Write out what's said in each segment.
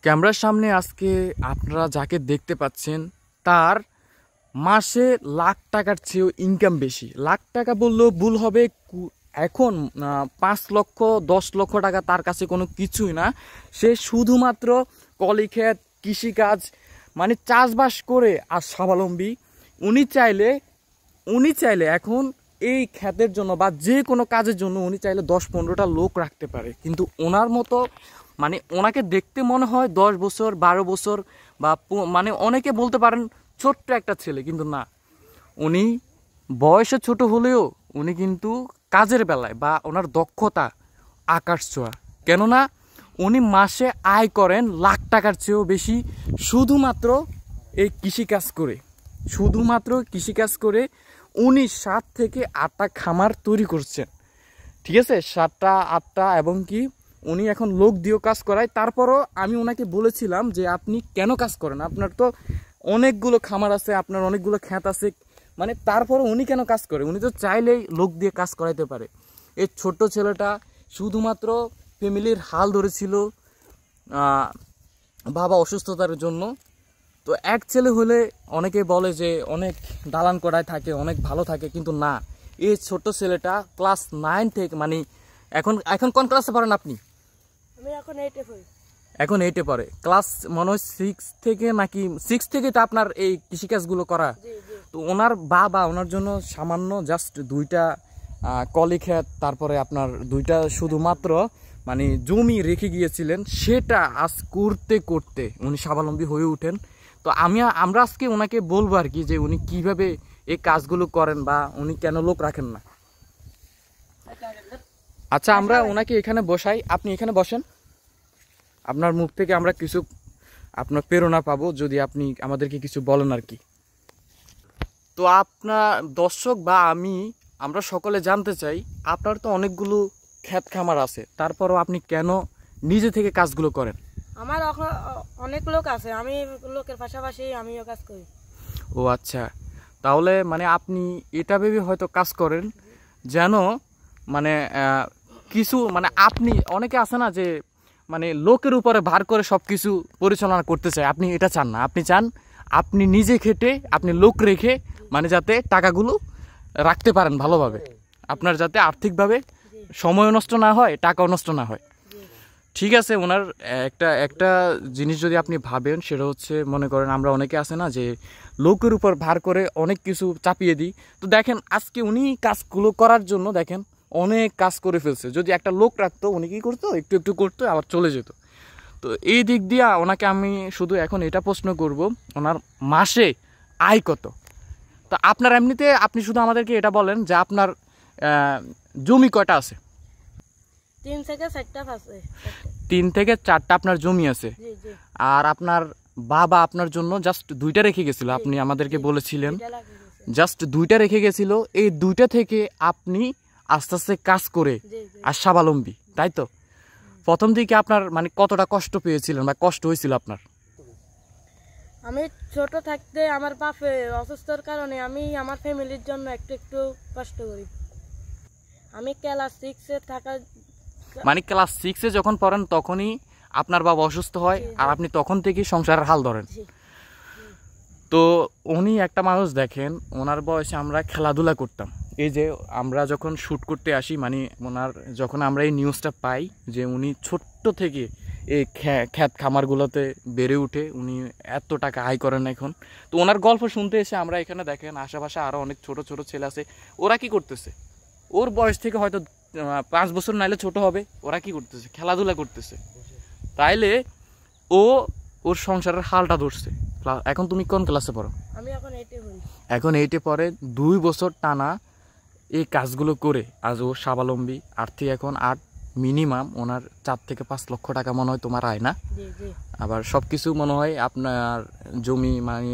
ক্যামেরার সামনে আজকে আপনারা যাকে দেখতে পাচ্ছেন তার মাসে লাখ টাকার চেয়েও ইনকাম বেশি। লাখ টাকা বললেও ভুল হবে। এখন 5 লক্ষ 10 লক্ষ টাকা তার কাছে কোনো কিছুই না। সে শুধুমাত্র কলিক্ষেত, কৃষিকাজ মানে চাষবাস করে আর স্বাবলম্বী। উনি চাইলে এখন এই ক্ষেতের জন্য বা যে কোনো কাজের জন্য উনি চাইলে 10-15টা লোক রাখতে পারে, কিন্তু ওনার মতো মানে ওনাকে দেখতে মনে হয় 10 বছর 12 বছর বা মানে অনেকে বলতে পারেন ছোট্ট একটা ছেলে, কিন্তু না, উনি বয়সে ছোট হলেও উনি কিন্তু কাজের বেলায় বা ওনার দক্ষতা আকাশ ছোঁয়া। কেননা উনি মাসে আয় করেন লাখ টাকার চেয়েও বেশি শুধুমাত্র এই কৃষিকাজ করে উনি 7 থেকে 8টা খামার তৈরি করছেন। ঠিক আছে, 7টা 8টা, এবং কি উনি এখন লোক দিয়েও কাজ করায়। তারপরও আমি ওনাকে বলেছিলাম যে আপনি কেন কাজ করেন, আপনার তো অনেকগুলো খামার আছে, আপনার অনেকগুলো ক্ষেত আছে, মানে তারপরও উনি কেন কাজ করে? উনি তো চাইলেই লোক দিয়ে কাজ করাইতে পারে। এই ছোট্ট ছেলেটা শুধুমাত্র ফ্যামিলির হাল ধরেছিল বাবা অসুস্থতার জন্য। তো এক ছেলে হলে অনেকে বলে যে অনেক দালান করায় থাকে, অনেক ভালো থাকে, কিন্তু না, এই ছোট্ট ছেলেটা ক্লাস 9 থেকে মানে এখন কোন ক্লাসে পড়েন আপনি? আমি এখন 8-এ পড়ি। এখন 8-এ পড়ে। ক্লাস মনে হয় 6 থেকে নাকি 6 থেকে তো আপনার এই কৃষিকাজগুলো করা। তো ওনার বাবা ওনার জন্য সামান্য জাস্ট 2টা কলিক্ষেত, তারপরে আপনার 2টা শুধুমাত্র মানে জমি রেখে গিয়েছিলেন, সেটা আজ করতে করতে উনি স্বাবলম্বী হয়ে ওঠেন। তো আমরা আজকে ওনাকে বলবো আর কি যে উনি কিভাবে এই কাজগুলো করেন বা উনি কেন লোক রাখেন না। আচ্ছা, আমরা ওনাকে এখানে বসাই, আপনি এখানে বসেন। আপনার মুখ থেকে আমরা কিছু আপনার প্রেরণা পাবো যদি আপনি আমাদেরকে কিছু বলেন আর কি। তো আপনার দর্শক বা আমরা সকলে জানতে চাই, আপনার তো অনেকগুলো ক্ষেত খামার আছে, তারপরও আপনি কেন নিজে থেকে কাজগুলো করেন? আমার অনেক লোক আছে, আমি লোকের পাশাপাশি আমিও কাজ করি। ও আচ্ছা, তাহলে মানে আপনি এটা ভেবে হয়তো কাজ করেন যেন মানে কিছু মানে আপনি অনেকে আছে না যে মানে লোকের উপরে ভার করে সব কিছু পরিচালনা করতে চায়, আপনি এটা চান না। আপনি চান আপনি নিজে খেটে আপনি লোক রেখে মানে যাতে টাকাগুলো রাখতে পারেন ভালোভাবে, আপনার যাতে আর্থিকভাবে সময় নষ্ট না হয়, টাকাও নষ্ট না হয়। ঠিক আছে, ওনার একটা জিনিস যদি আপনি ভাবেন, সেটা হচ্ছে মনে করেন আমরা অনেকে আছে না যে লোকের উপর ভার করে অনেক কিছু চাপিয়ে দিই। তো দেখেন আজকে উনি কাজগুলো করার জন্য দেখেন অনেক কাজ করে ফেলছে। যদি একটা লোক রাখতো উনি কী করতো, একটু একটু করতো আবার চলে যেত। তো এই দিক দিয়ে ওনাকে আমি শুধু এখন এটা প্রশ্ন করব, ওনার মাসে আয় কত? তো আপনার এমনিতে আপনি শুধু আমাদেরকে এটা বলেন যে আপনার জমি কয়টা আছে? 3 থেকে 4টা আছে। 3 থেকে 4টা আপনার জমি আছে। আর আপনার বাবা আপনার জন্য জাস্ট 2টা রেখে গেছিল, আপনি আমাদেরকে বলেছিলেন জাস্ট 2টা রেখে গেছিল। এই 2টা থেকে আপনি আস্তে আস্তে কাজ করে আর স্বাবলম্বী, তাই তো? প্রথম দিকে আপনার মানে কতটা কষ্ট পেয়েছিলেন বা কষ্ট হয়েছিল আপনার? আমি ছোট থাকতে আমার বাপে অসুস্থর কারণে আমি আমার ফ্যামিলির জন্য একটু কষ্ট করি। আমি ক্লাস 6-এ থাকা মানে ক্লাস 6-এ যখন পড়েন তখনই আপনার বাবা অসুস্থ হয় আর আপনি তখন থেকেই সংসারের হাল ধরেন। তো উনি একটা মানুষ দেখেন, ওনার বয়সে আমরা খেলাধুলা করতাম। এই যে আমরা যখন শ্যুট করতে আসি মানে যখন আমরা এই নিউজটা পাই যে উনি ছোট্ট থেকে এই ক্ষেত খামারগুলোতে বেড়ে উঠে উনি এত টাকা আয় করেন এখন। তো ওনার গল্প শুনতে এসে আমরা এখানে দেখেন আশেপাশে আরও অনেক ছোট ছোট ছেলে আছে, ওরা কি করতেছে? ওর বয়স থেকে হয়তো 5 বছর নাইলে ছোট হবে, ওরা কি করতেছে? খেলাধুলা করতেছে। তাইলে ওর সংসারের হালটা ধরছে। এখন তুমি কোন ক্লাসে পড়ো? আমি এখন 8-এ পড়ি। এখন 8-এ পড়ে। 2 বছর টানা এই কাজগুলো করে আজ ও স্বাবলম্বী। আর্থিক এখন মিনিমাম ওনার 4 থেকে 5 লক্ষ টাকা মনে হয় তোমার আয় না? আবার সব কিছু মনে হয় আপনার জমি মানে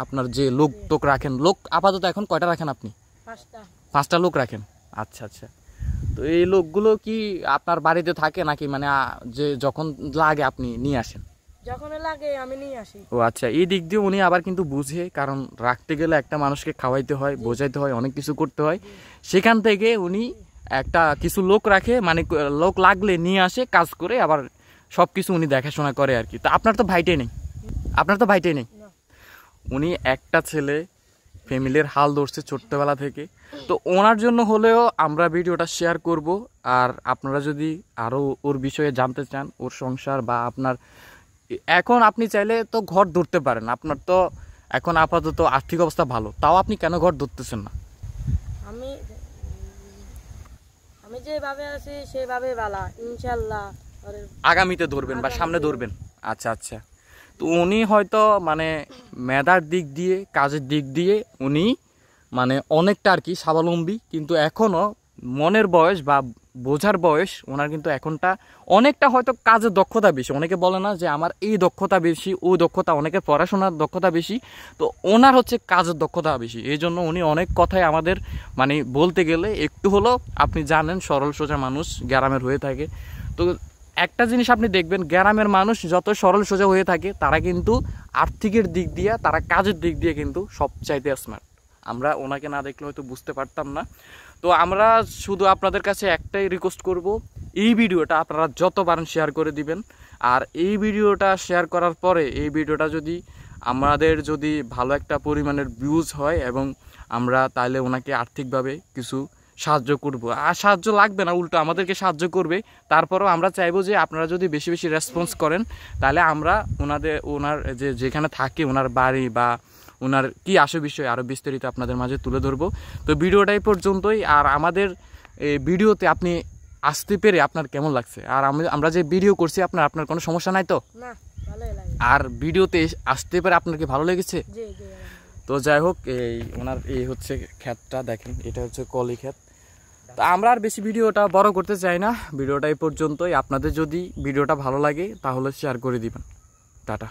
আপনার যে লোক টোক রাখেন, লোক আপাতত এখন কয়টা রাখেন আপনি? 5টা লোক রাখেন। আচ্ছা আচ্ছা, তো এই লোকগুলো কি আপনার বাড়িতে থাকে নাকি মানে যে যখন লাগে আপনি নিয়ে আসেন? যখন লাগে আমি নিয়ে আসি। ও আচ্ছা, এই দিক দিয়ে উনি আবার কিন্তু বুঝে, কারণ রাখতে গেলে একটা মানুষকে খাওয়াইতে হয়, বোঝাইতে হয়, অনেক কিছু করতে হয়। সেখান থেকে উনি কিছু লোক রাখে, মানে লোক লাগলে নিয়ে আসে, কাজ করে আবার সব কিছু উনি দেখাশোনা করে আর কি। তা আপনার তো ভাইটাই নেই, আপনার তো ভাইটাই নেই। না। উনি একটা ছেলে, ফ্যামিলির হাল ধরছে ছোট্টবেলা থেকে। তো ওনার জন্য হলেও আমরা ভিডিওটা শেয়ার করব। আর আপনারা যদি আরও ওর বিষয়ে জানতে চান, ওর সংসার বা আপনার, এখন আপনি চাইলে তো ঘর ধরতে পারেন। আপনার তো এখন আপাতত আর্থিক অবস্থা ভালো, তাও আপনি কেন ঘর ধরতেছেন না? আমি আমি যেভাবে আছি সেভাবে ভালো, ইনশাল্লাহ আগামীতে ধরবেন বা সামনে ধরবেন। আচ্ছা আচ্ছা। তো উনি হয়তো মানে মেধার দিক দিয়ে, কাজের দিক দিয়ে উনি মানে অনেকটা আর কি স্বাবলম্বী, কিন্তু এখনও মনের বয়স বা বোঝার বয়স ওনার কিন্তু এখনটা অনেকটা হয়তো কাজের দক্ষতা বেশি। অনেকে বলে না যে আমার এই দক্ষতা বেশি, ওই দক্ষতা, অনেকের পড়াশোনার দক্ষতা বেশি, তো ওনার হচ্ছে কাজের দক্ষতা বেশি। এই জন্য উনি অনেক কথাই আমাদের মানে বলতে গেলে একটু হলেও, আপনি জানেন সরল সোজা মানুষ গ্রামের হয়ে থাকে। তো একটা জিনিস আপনি দেখবেন, গ্রামের মানুষ যত সরল সোজা হয়ে থাকে তারা কিন্তু আর্থিকের দিক দিয়ে, তারা কাজের দিক দিয়ে কিন্তু সবচাইতে স্মার্ট। আমরা ওনাকে না দেখলে হয়তো বুঝতে পারতাম না। তো আমরা শুধু আপনাদের কাছে একটাই রিকোয়েস্ট করব, এই ভিডিওটা আপনারা যত পারেন শেয়ার করে দিবেন। আর এই ভিডিওটা শেয়ার করার পরে এই ভিডিওটা যদি আমাদের যদি ভালো একটা পরিমাণের ভিউজ হয় এবং আমরা তাহলে ওনাকে আর্থিকভাবে কিছু সাহায্য করব। আর সাহায্য লাগবে না, উল্টো আমাদেরকে সাহায্য করবে। তারপরেও আমরা চাইবো যে আপনারা যদি বেশি বেশি রেসপন্স করেন, তাহলে আমরা ওনার যেখানে থাকে ওনার বাড়ি বা ওনার কী আসে বিষয় আরও বিস্তারিত আপনাদের মাঝে তুলে ধরবো। তো ভিডিওটাই পর্যন্তই। আর আমাদের ভিডিওতে আপনি আসতে পেরে আপনার কেমন লাগছে? আর আমরা যে ভিডিও করছি আপনার কোনো সমস্যা নাই তো? না, ভালোই লাগে। আর ভিডিওতে আসতে পেরে আপনার কি ভালো লেগেছে? জি জি। তো যাই হোক, ওনার এই হচ্ছে ক্ষেতটা দেখেন, এটা হচ্ছে কলি ক্ষেত। তো আমরা আর বেশি ভিডিওটা বড় করতে চাই না, ভিডিওটা এই পর্যন্তই। আপনাদের যদি ভিডিওটা ভালো লাগে তাহলে শেয়ার করে দিবেন। টাটা।